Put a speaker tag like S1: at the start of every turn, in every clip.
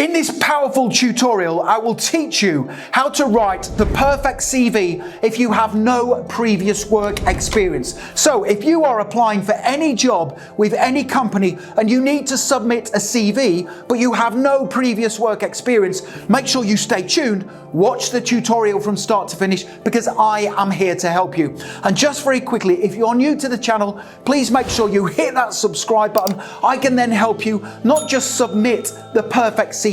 S1: In this powerful tutorial, I will teach you how to write the perfect CV if you have no previous work experience. So if you are applying for any job with any company and you need to submit a CV, but you have no previous work experience, make sure you stay tuned, watch the tutorial from start to finish, because I am here to help you. And just very quickly, if you're new to the channel, please make sure you hit that subscribe button. I can then help you not just submit the perfect CV,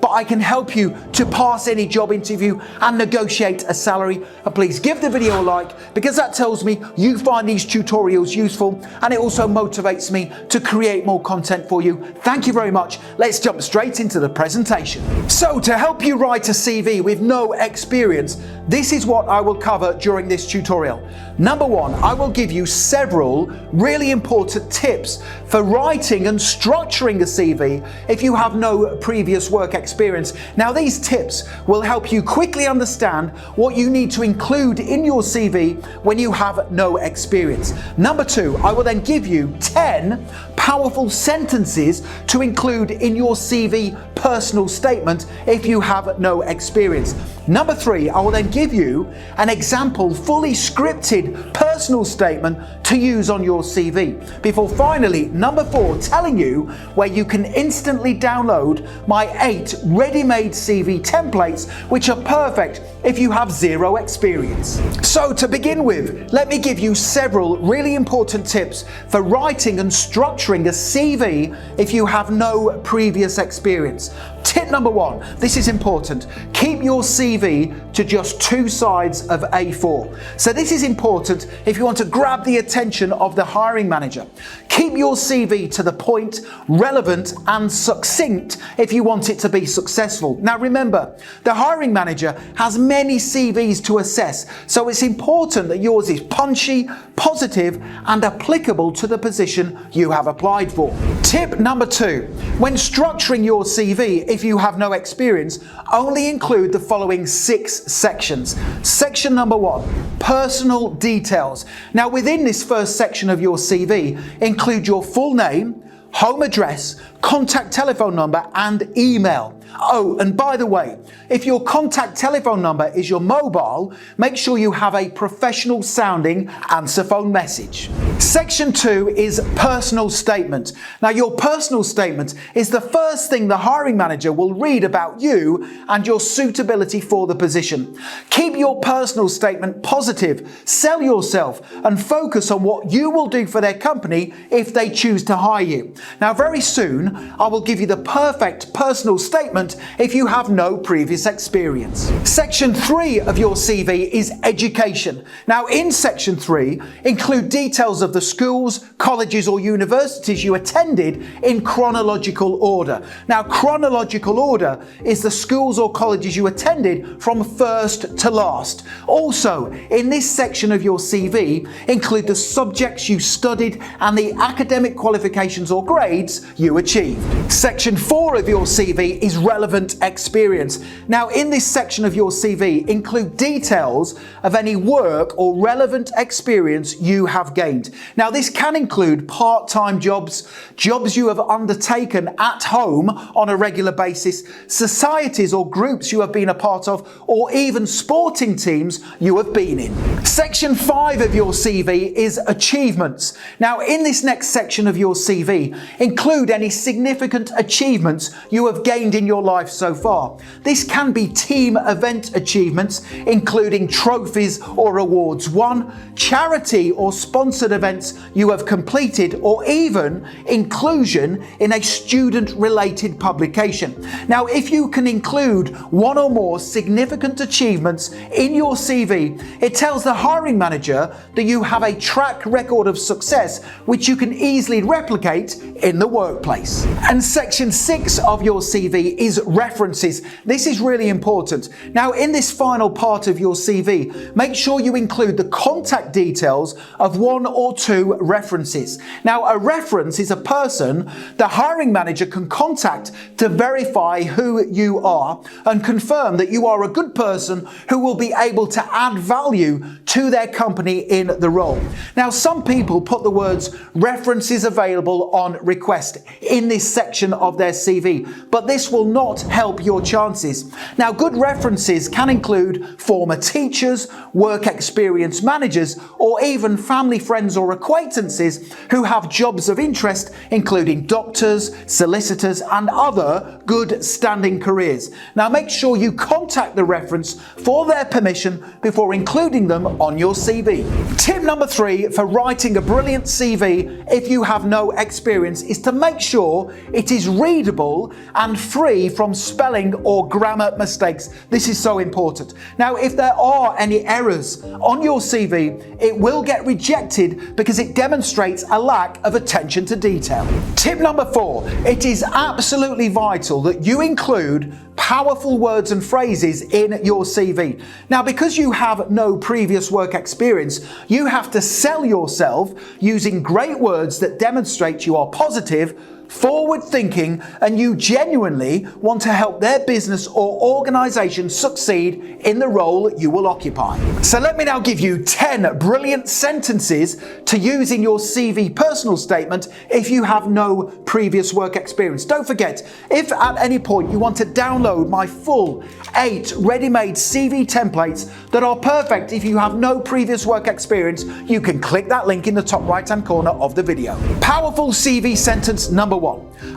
S1: but I can help you to pass any job interview and negotiate a salary. And please give the video a like, because that tells me you find these tutorials useful, and it also motivates me to create more content for you. Thank you very much. Let's jump straight into the presentation. So to help you write a CV with no experience, this is what I will cover during this tutorial. Number one, I will give you several really important tips for writing and structuring a CV if you have no previous work experience. Now, these tips will help you quickly understand what you need to include in your CV when you have no experience. Number two, I will then give you 10 powerful sentences to include in your CV personal statement if you have no experience. Number three, I will then give you an example fully scripted personal statement to use on your CV. Before finally, number four, telling you where you can instantly download my 8 ready-made CV templates, which are perfect if you have zero experience. So to begin with, let me give you several really important tips for writing and structuring a CV if you have no previous experience. Tip number one, this is important. Keep your CV to just 2 sides of A4. So this is important if you want to grab the attention of the hiring manager. Keep your CV to the point, relevant and succinct if you want it to be successful. Now remember, the hiring manager has many CVs to assess, so it's important that yours is punchy, positive and applicable to the position you have applied for. Tip number two, when structuring your CV, if you have no experience, only include the following 6 sections. Section number one, personal details. Now within this first section of your CV, include your full name, home address, contact telephone number and email. Oh, and by the way, if your contact telephone number is your mobile, make sure you have a professional sounding answer phone message. Section 2 is personal statement. Now your personal statement is the first thing the hiring manager will read about you and your suitability for the position. Keep your personal statement positive, sell yourself and focus on what you will do for their company if they choose to hire you. Now very soon I will give you the perfect personal statement if you have no previous experience. Section 3 of your CV is education. Now in section 3, include details of the schools, colleges or universities you attended in chronological order. Now chronological order is the schools or colleges you attended from first to last. Also, in this section of your CV, include the subjects you studied and the academic qualifications or grades you achieved. Section 4 of your CV is relevant experience. Now in this section of your CV, include details of any work or relevant experience you have gained. Now this can include part-time jobs, jobs you have undertaken at home on a regular basis, societies or groups you have been a part of, or even sporting teams you have been in. Section 5 of your CV is achievements. Now in this next section of your CV, include any significant achievements you have gained in your life so far. This can be team event achievements, including trophies or awards won, charity or sponsored events you have completed, or even inclusion in a student-related publication. Now, if you can include one or more significant achievements in your CV, it tells the hiring manager that you have a track record of success which you can easily replicate in the workplace. And section 6 of your CV is references. This is really important. Now, in this final part of your CV, make sure you include the contact details of 1 or 2 references. Now, a reference is a person the hiring manager can contact to verify who you are and confirm that you are a good person who will be able to add value to their company in the role. Now, some people put the words references available on request in this section of their CV, but this will not help your chances. Now, good references can include former teachers, work experience managers, or even family, friends, or acquaintances who have jobs of interest, including doctors, solicitors, and other good standing careers. Now, make sure you contact the reference for their permission before including them on your CV. Tip number 3 for writing a brilliant CV if you have no experience is to make sure it is readable and free from spelling or grammar mistakes. This is so important. Now, if there are any errors on your CV, it will get rejected because it demonstrates a lack of attention to detail. Tip number 4, it is absolutely vital that you include powerful words and phrases in your CV. Now, because you have no previous work experience, you have to sell yourself using great words that demonstrate you are positive, forward-thinking, and you genuinely want to help their business or organization succeed in the role you will occupy. So let me now give you 10 brilliant sentences to use in your CV personal statement if you have no previous work experience. Don't forget, if at any point you want to download my full 8 ready-made CV templates that are perfect if you have no previous work experience, you can click that link in the top right-hand corner of the video. Powerful CV sentence number 1.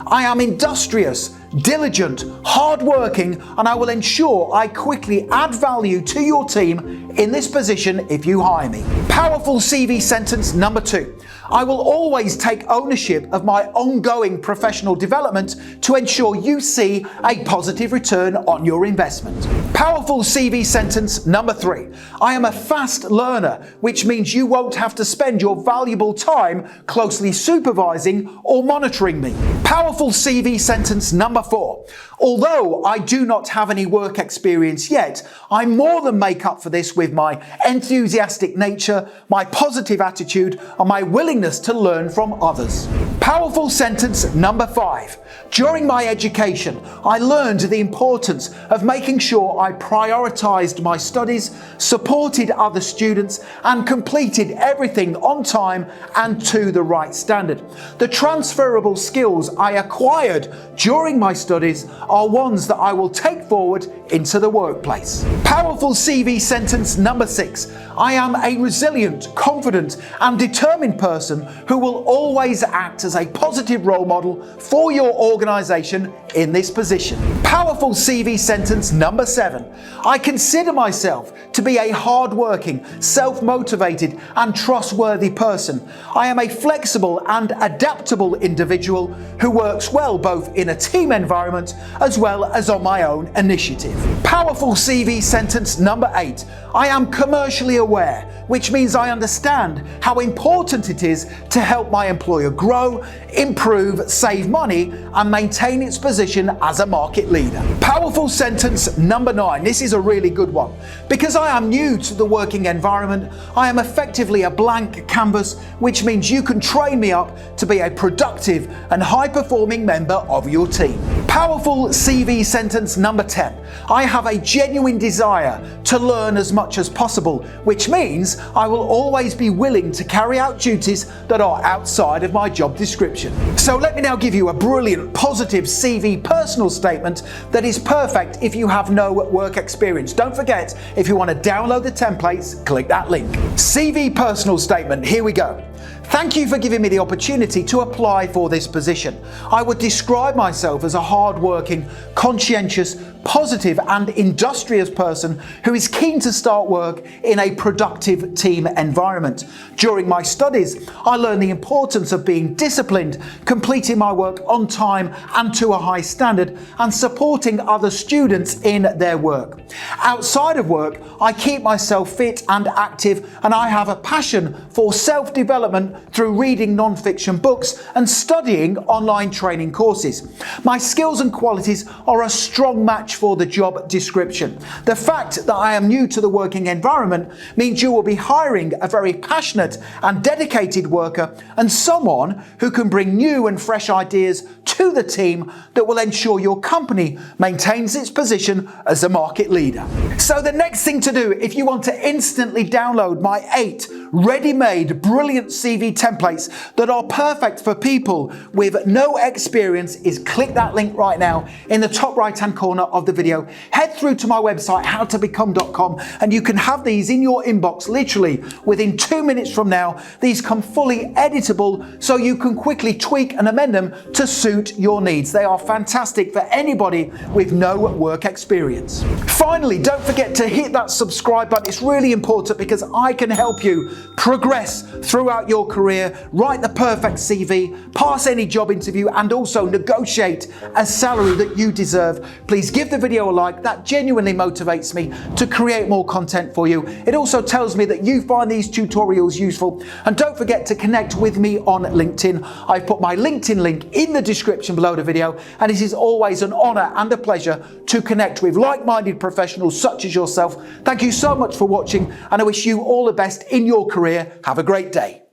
S1: I am industrious, diligent, hard-working, and I will ensure I quickly add value to your team in this position if you hire me. Powerful CV sentence number 2. I will always take ownership of my ongoing professional development to ensure you see a positive return on your investment. Powerful CV sentence number 3. I am a fast learner, which means you won't have to spend your valuable time closely supervising or monitoring me. Powerful CV sentence number 4. Although I do not have any work experience yet, I more than make up for this with my enthusiastic nature, my positive attitude, and my willingness to learn from others. Powerful sentence number 5. During my education, I learned the importance of making sure I prioritized my studies, supported other students, and completed everything on time and to the right standard. The transferable skills I acquired during my studies are ones that I will take forward into the workplace. Powerful CV sentence number 6. I am a resilient, confident, and determined person who will always act as a positive role model for your organization in this position. Powerful CV sentence number 7. I consider myself to be a hard-working, self-motivated, and trustworthy person. I am a flexible and adaptable individual who works well both in a team environment as well as on my own initiative. Powerful CV sentence number 8. I am commercially aware, which means I understand how important it is to help my employer grow, improve, save money, and maintain its position as a market leader. Powerful sentence number 9. This is a really good one. Because I am new to the working environment, I am effectively a blank canvas, which means you can train me up to be a productive and high-performing member of your team. Powerful CV sentence number 10. I have a genuine desire to learn as much as possible, which means I will always be willing to carry out duties that are outside of my job description. So let me now give you a brilliant, positive CV personal statement that is perfect if you have no work experience. Don't forget, if you want to download the templates, click that link. CV personal statement, here we go. Thank you for giving me the opportunity to apply for this position. I would describe myself as a hard-working, conscientious, positive and industrious person who is keen to start work in a productive team environment. During my studies, I learned the importance of being disciplined, completing my work on time and to a high standard, and supporting other students in their work. Outside of work, I keep myself fit and active, and I have a passion for self-development development through reading non-fiction books and studying online training courses. My skills and qualities are a strong match for the job description. The fact that I am new to the working environment means you will be hiring a very passionate and dedicated worker and someone who can bring new and fresh ideas to the team that will ensure your company maintains its position as a market leader. So the next thing to do, if you want to instantly download my 8 ready-made brilliant CV templates that are perfect for people with no experience, is click that link right now in the top right-hand corner of the video. Head through to my website, howtobecome.com, and you can have these in your inbox literally within 2 minutes from now. These come fully editable, so you can quickly tweak and amend them to suit your needs. They are fantastic for anybody with no work experience. Finally, don't forget to hit that subscribe button. It's really important because I can help you progress throughout your career, write the perfect CV, pass any job interview, and also negotiate a salary that you deserve. Please give the video a like. That genuinely motivates me to create more content for you. It also tells me that you find these tutorials useful. And don't forget to connect with me on LinkedIn. I've put my LinkedIn link in the description below the video, and it is always an honor and a pleasure to connect with like-minded professionals such as yourself. Thank you so much for watching, and I wish you all the best in your career. Have a great day.